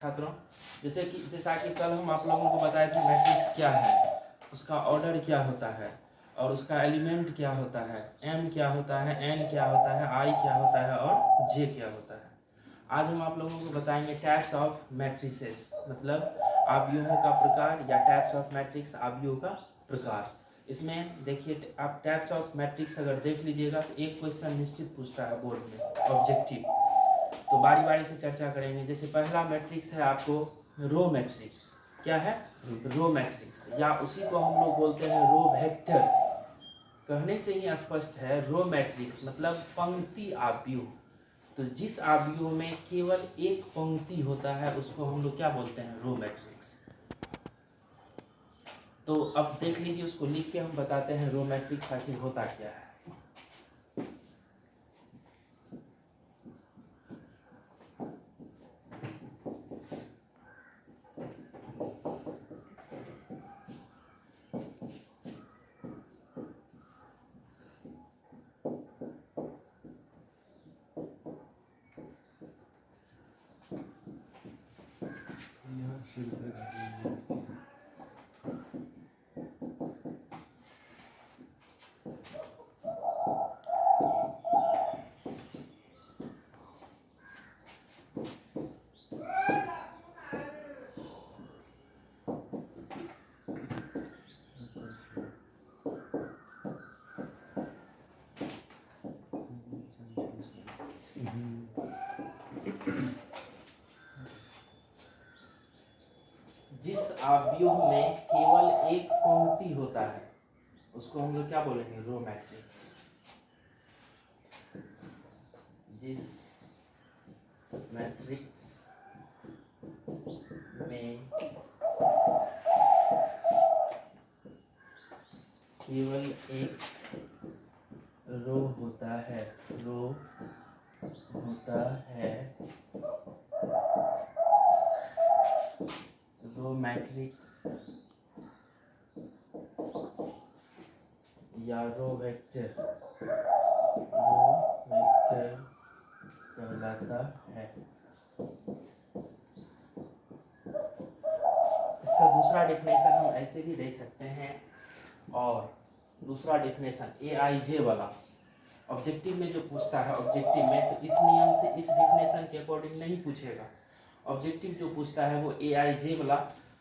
छात्रों, जैसा कि कल हम आप लोगों को बताए थे मैट्रिक्स क्या है, उसका ऑर्डर क्या होता है और उसका एलिमेंट क्या होता है, एम क्या होता है, एन क्या होता है, आई क्या होता है और जे क्या होता है। आज हम आप लोगों को बताएंगे टाइप्स ऑफ मैट्रिसेस, मतलब आव्यूहों का प्रकार या टाइप्स ऑफ मैट्रिक्स आव्यूह का प्रकार। इसमें देखिए, आप टाइप्स ऑफ मैट्रिक्स अगर देख लीजिएगा तो एक क्वेश्चन निश्चित पूछता है बोर्ड में, ऑब्जेक्टिव। तो बारी बारी से चर्चा करेंगे। जैसे पहला मैट्रिक्स है आपको रो मैट्रिक्स। क्या है? रो मैट्रिक्स, या उसी को हम लोग बोलते हैं रो वेक्टर। कहने से ही स्पष्ट है, रो मैट्रिक्स मतलब पंक्ति आव्यूह। तो जिस आव्यूह में केवल एक पंक्ति होता है उसको हम लोग क्या बोलते हैं? Row matrix. तो अब देख लीजिए, उसको लिख के हम बताते हैं रो मैट्रिक्स आखिर होता क्या है। जिस आव्यूह में केवल एक पंक्ति होता है उसको हम लोग क्या बोलेंगे? Row matrix. जिस मैट्रिक्स में केवल एक रो होता है, रो मैट्रिक्स या रो वेक्टर कहलाता है। इसका दूसरा डेफिनेशन हम ऐसे भी दे सकते हैं, और दूसरा डेफिनेशन AIJ वाला ऑब्जेक्टिव में जो पूछता है, ऑब्जेक्टिव में तो इस नियम से, इस डेफिनेशन के अकॉर्डिंग नहीं पूछेगा। ऑब्जेक्टिव जो पूछता है वो AIJ वाला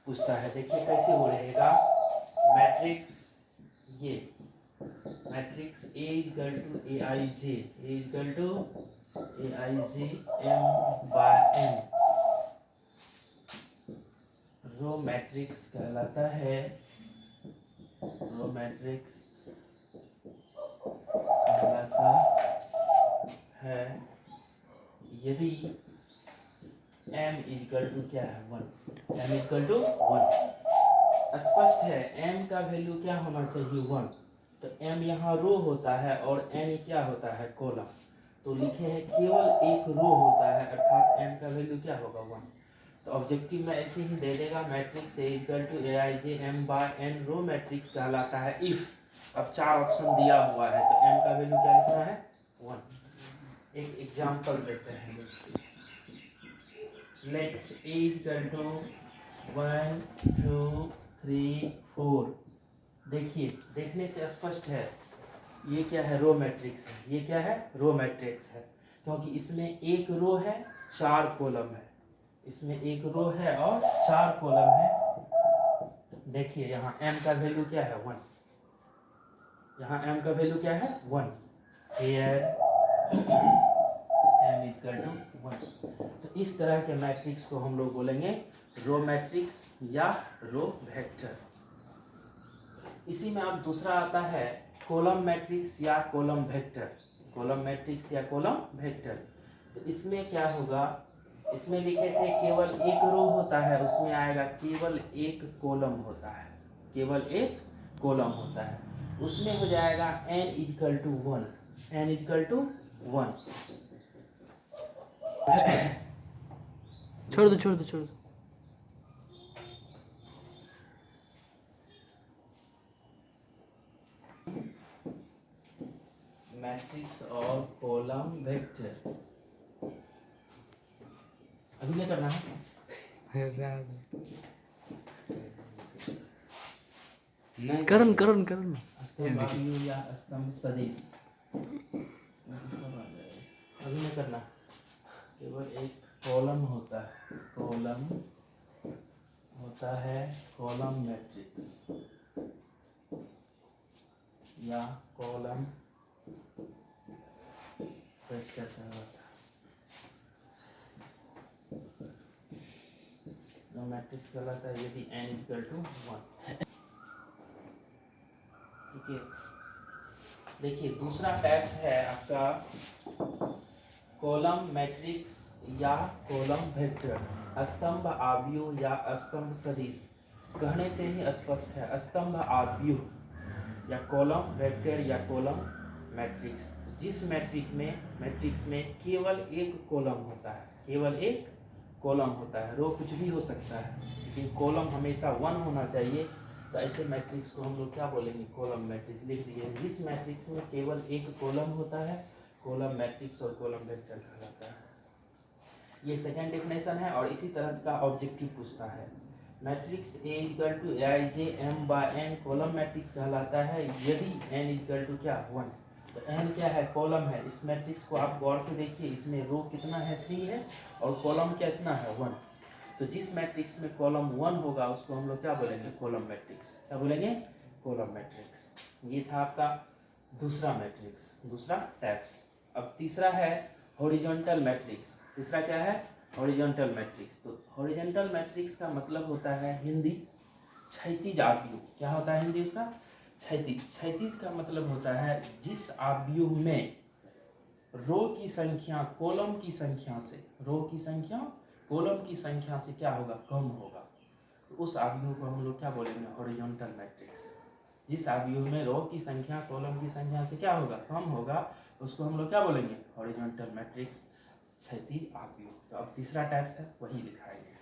पूछता है। देखिए कैसे वो रहेगा, मैट्रिक्स ये matrix A equal to AIJ, M/N row matrix कहलाता है। रो मैट्रिक्स कहलाता है यदि M इक्वल टू क्या है? 1। M equal to 1। स्पष्ट है, M का वैल्यू क्या होना चाहिए? 1। तो M यहाँ रो होता है और N क्या होता है? कॉलम। तो लिखे हैं केवल एक रो होता है, अर्थात M का वैल्यू क्या होगा? 1। तो ऑब्जेक्टिव में ऐसे ही दे देगा, matrix A equal to AIJ M/N row matrix कहलाता है इफ। अब 4 ऑप्शन दिया हुआ है तो M का वैल्यू क्या लिखना है? 1। एक एग्जांपल देते हैं। Let A equal to 1 2 3 4। देखिए, देखने से स्पष्ट है ये क्या है? रो मैट्रिक्स है। ये क्या है? रो मैट्रिक्स है, क्योंकि इसमें एक रो है, 4 कॉलम है। इसमें एक रो है और 4 कॉलम है। देखिए यहाँ M का वैल्यू क्या है? 1। यहाँ M का वैल्यू क्या है? 1। Here M equal to 1। तो इस तरह के मैट्रिक्स को हम लोग बोलेंगे रो मैट्रिक्स या रो वेक्टर। इसी में अब दूसरा आता है कॉलम मैट्रिक्स या कॉलम वेक्टर। कॉलम मैट्रिक्स या कॉलम वेक्टर, तो इसमें क्या होगा? इसमें लिखे थे केवल एक रो होता है, उसमें आएगा केवल एक कॉलम होता है, केवल एक कॉलम होता है। उसमें हो जाएगा N equal to 1। N equal to 1। छोड़ दो। मैट्रिक्स और कॉलम वेक्टर अभी नहीं करना है। नहीं करण करण करण स्तंभ आव्यूह या स्तंभ सदिश अभी नहीं करना, केवल एक कॉलम होता है, कॉलम होता है, कॉलम मैट्रिक्स या कॉलम वेक्टर कहलाता है। जो मैट्रिक्स कहलाता है यदि n इक्वल टू 1। ठीक है, देखिए दूसरा टाइप है आपका कॉलम मैट्रिक्स या कॉलम वेक्टर, स्तंभ आव्यूह या स्तंभ सदिश। कहने से ही स्पष्ट है, स्तंभ आव्यूह या कॉलम वेक्टर या कॉलम मैट्रिक्स। जिस मैट्रिक्स में केवल एक कॉलम होता है, केवल एक कॉलम होता है, रो कुछ भी हो सकता है, लेकिन कॉलम हमेशा 1 होना चाहिए। तो ऐसे मैट्रिक्स को हम लोग क्या बोलेंगे, कॉलम मैट्रिक्स। लिख दिए, जिस मैट्रिक्स में केवल एक कॉलम होता है, कॉलम मैट्रिक्स और कॉलम वेक्टर कहलाता है। ये सेकंड डेफिनेशन है, और इसी तरह का ऑब्जेक्टिव पूछता है। Matrix A equal to Aij m by n column matrix कहलाता है यदि n इक्वल टू क्या 1। तो n क्या है, कॉलम है। इस मैट्रिक्स को आप गौर से देखिए, इसमें रो कितना है 3 है, और कॉलम कितना है 1। तो जिस मैट्रिक्स में कॉलम 1 होगा उसको हम लोग क्या बोलेंगे, कॉलम मैट्रिक्स। क्या बोलेंगे, कॉलम मैट्रिक्स। ये था आपका दूसरा मैट्रिक्स, दूसरा टाइप्स। अब तीसरा है हॉरिजॉन्टल मैट्रिक्स। तीसरा क्या है, हॉरिजॉन्टल मैट्रिक्स। तो हॉरिजॉन्टल मैट्रिक्स का मतलब होता है हिंदी क्षैतिज आव्यूह। क्या होता है हिंदी उसका, क्षैतिज। क्षैतिज का मतलब होता है जिस आव्यूह में रो की संख्या कॉलम की संख्या से, रो की संख्या कॉलम की संख्या से क्या होगा, कम होगा। तो उस आव्यूह को हम लोग क्या बोलेंगे, हॉरिजॉन्टल मैट्रिक्स। जिस आव्यूह में रो की संख्या कॉलम की संख्या से क्या होगा, कम होगा, उसको हम लोग क्या बोलेंगे, हॉरिजॉन्टल मैट्रिक्स, क्षैतिज आव्यूह। तो अब तीसरा टाइप है वही दिखाएंगे।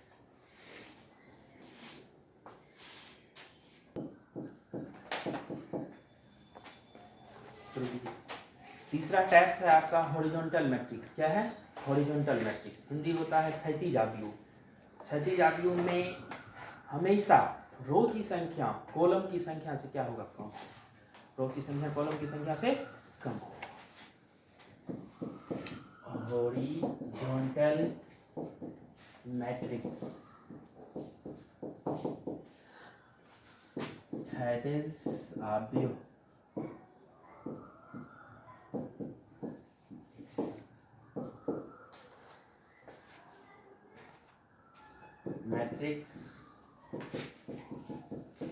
तीसरा टाइप है आपका हॉरिजॉन्टल मैट्रिक्स। क्या है, हॉरिजॉन्टल मैट्रिक्स। हिंदी होता है क्षैतिज आव्यूह। क्षैतिज आव्यूह में हमेशा रो की संख्या कॉलम की संख्या से क्या होगा, कम। रो की संख्या कॉलम की संख्या से कम होगा। हॉरिजॉन्टल मैट्रिक्स क्षैतिज आव्यूह matrix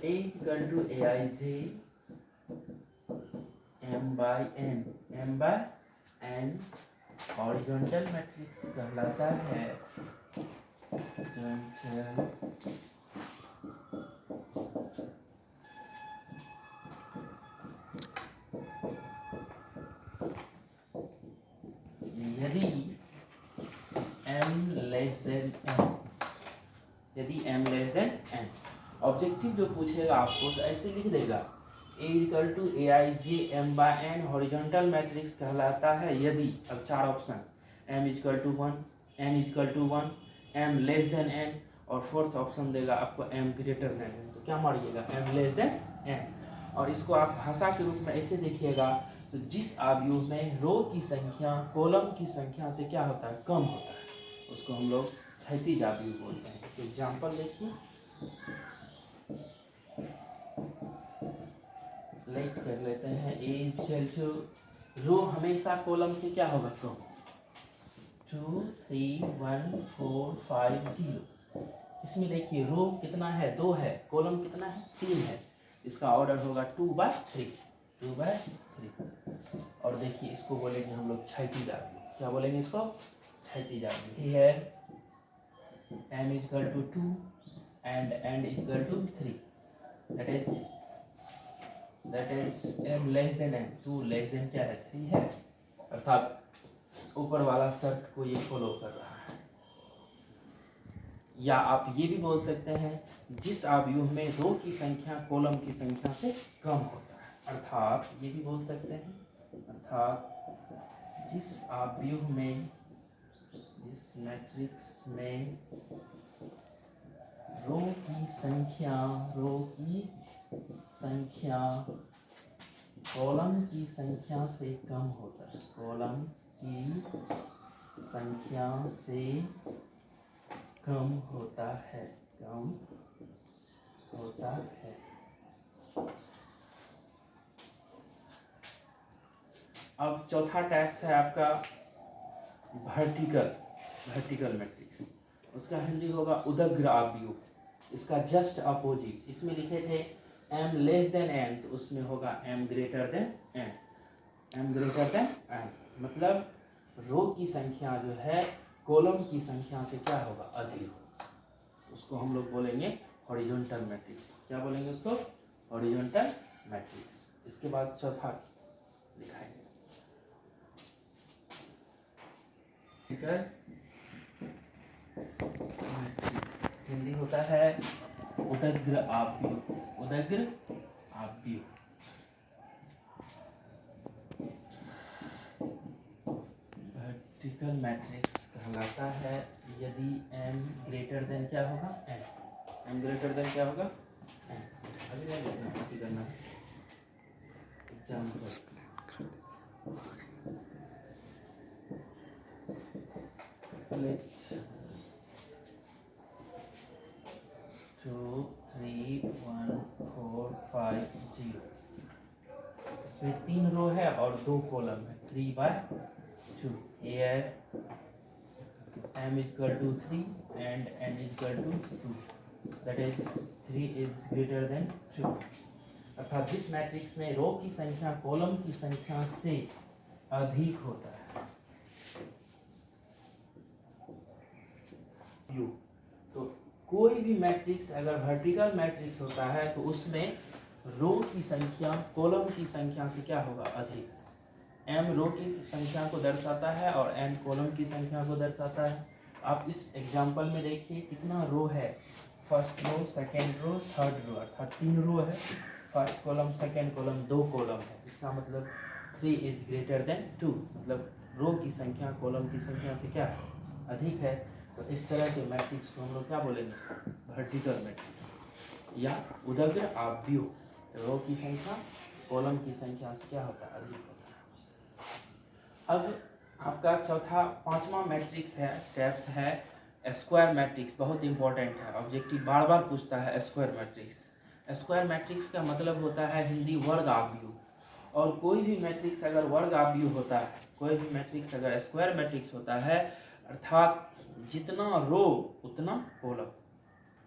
A equal to Aij m by n horizontal matrix कहलाता है। यदि m लेस देन n, यदि m less than n। Objective जो पूछेगा आपको तो ऐसे लिख देगा, A equal to Aij m by n horizontal matrix कहलाता है यदि, अब 4 option, m equal to 1, n equal to 1, m less than n, और फोर्थ ऑप्शन देगा आपको m ग्रेटर देन n। तो क्या मारिएगा, m लेस देन n। और इसको आप भाषा के रूप में ऐसे देखिएगा, तो जिस आव्यूह में रो की संख्या कॉलम की संख्या से क्या होता है, कम होता है, उसको हम लोग क्षैतिज आव्यूह बोलते हैं। तो एग्जाम्पल देखिए, लाइट कर लेते हैं। A इक्वल टू, रो हमेशा कॉलम से क्या होगा, कम। 2 3 1 4 5 0। इसमें देखिए रो कितना है, 2 है, कॉलम कितना है, 3 है। इसका ऑर्डर होगा 2/3, 2/3। और देखिए इसको बोलेंगे हम लोग क्षैतिज आव्यूह। क्या बोलेंगे इसको, क्षैतिज आव्यूह। Here m equal to 2 and n equal to 3, that is m less than n, 2 less than क्या है, 3 है। अर्थात ऊपर वाला शर्त को ये फॉलो कर रहा है। या आप ये भी बोल सकते हैं, जिस आव्यूह में रो की संख्या कॉलम की संख्या से कम होता है। अर्थात ये भी बोल सकते हैं, अर्थात जिस आव्यूह में, जिस मैट्रिक्स में रो की संख्या कॉलम की संख्या से कम होता है, कॉलम की संख्या से कम होता है, कम होता है। अब चौथा टाइप्स है आपका वर्टिकल मैट्रिक्स। उसका हिंदी होगा उदग्र आव्यूह। इसका जस्ट अपोजिट, इसमें लिखे थे m लेस देन n, तो उसमें होगा m greater than n, m greater than n, मतलब रो की संख्या जो है कॉलम की संख्या से क्या होगा, अधिक होगा। उसको हम लोग बोलेंगे हॉरिजॉन्टल मैट्रिक्स। क्या बोलेंगे उसको, हॉरिजॉन्टल मैट्रिक्स। इसके बाद चौथा दिखाएंगे, ठीक है। हिंदी होता है उदग्र आव्यूह, उदग्र आव्यूह। वर्टिकल मैट्रिक्स कहलाता है यदि m ग्रेटर देन क्या होगा, n, m ग्रेटर देन क्या होगा, n। अभी नहीं लिखना, अभी करना एग्जाम्पल। 2 3 1 4 5 0। इसमें 3 रो है और 2 कॉलम है, 3/2। ये है m equal to 3 and n equal to 2, that is 3 is greater than 2। अर्थात जिस मैट्रिक्स में रो की संख्या कॉलम की संख्या से अधिक होता है, तो कोई भी मैट्रिक्स अगर वर्टिकल मैट्रिक्स होता है तो उसमें रो की संख्या कॉलम की संख्या से क्या होगा, अधिक। m रो की संख्या को दर्शाता है और n कॉलम की संख्या को दर्शाता है। आप इस एग्जांपल में देखिए कितना रो है, first row, second row, third row, अर्थात 3 रो है। First column, second column, 2 column है। इसका मतलब 3 इज ग्रेटर देन 2, मतलब रो की संख्या कॉलम की संख्या से क्या है, अधिक है। तो इस तरह के मैट्रिक्स को हम लोग क्या बोलेंगे, वर्टिकल मैट्रिक्स या उदग्र आव्यूह। रो की संख्या कॉलम की संख्या से क्या होता है, अधिक होता है। अब आपका चौथा पांचवा मैट्रिक्स है, टाइप्स है स्क्वायर मैट्रिक्स। बहुत इंपॉर्टेंट है, ऑब्जेक्टिव बार बार पूछता है स्क्वायर मैट्रिक्स। स्क्वायर मैट्रिक्स का मतलब होता है हिंदी वर्ग आव्यूह। और कोई भी मैट्रिक्स अगर वर्ग आव्यूह होता है, कोई भी मैट्रिक्स अगर स्क्वायर मैट्रिक्स होता है, अर्थात जितना रो उतना column,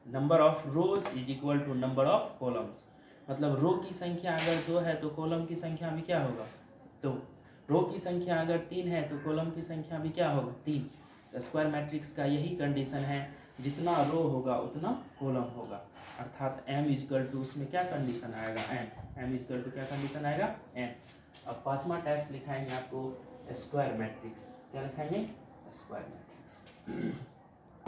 number of rows is equal to number of columns. मतलब रो की संख्या अगर 2 है तो कॉलम की संख्या भी क्या होगा, 2। रो की संख्या अगर 3 है तो कॉलम की संख्या भी क्या होगा, 3। स्क्वायर मैट्रिक्स का यही कंडीशन है, जितना रो होगा उतना कॉलम होगा। अर्थात m इक्वल टू, उसमें क्या कंडीशन आएगा, m इक्वल टू क्या कंडीशन आएगा, n। अब पांचवा टाइप लिखाएंगे आपको स्क्वायर मैट्रिक्स। क्या लिखाएंगे, स्क्वायर मैट्रिक्स।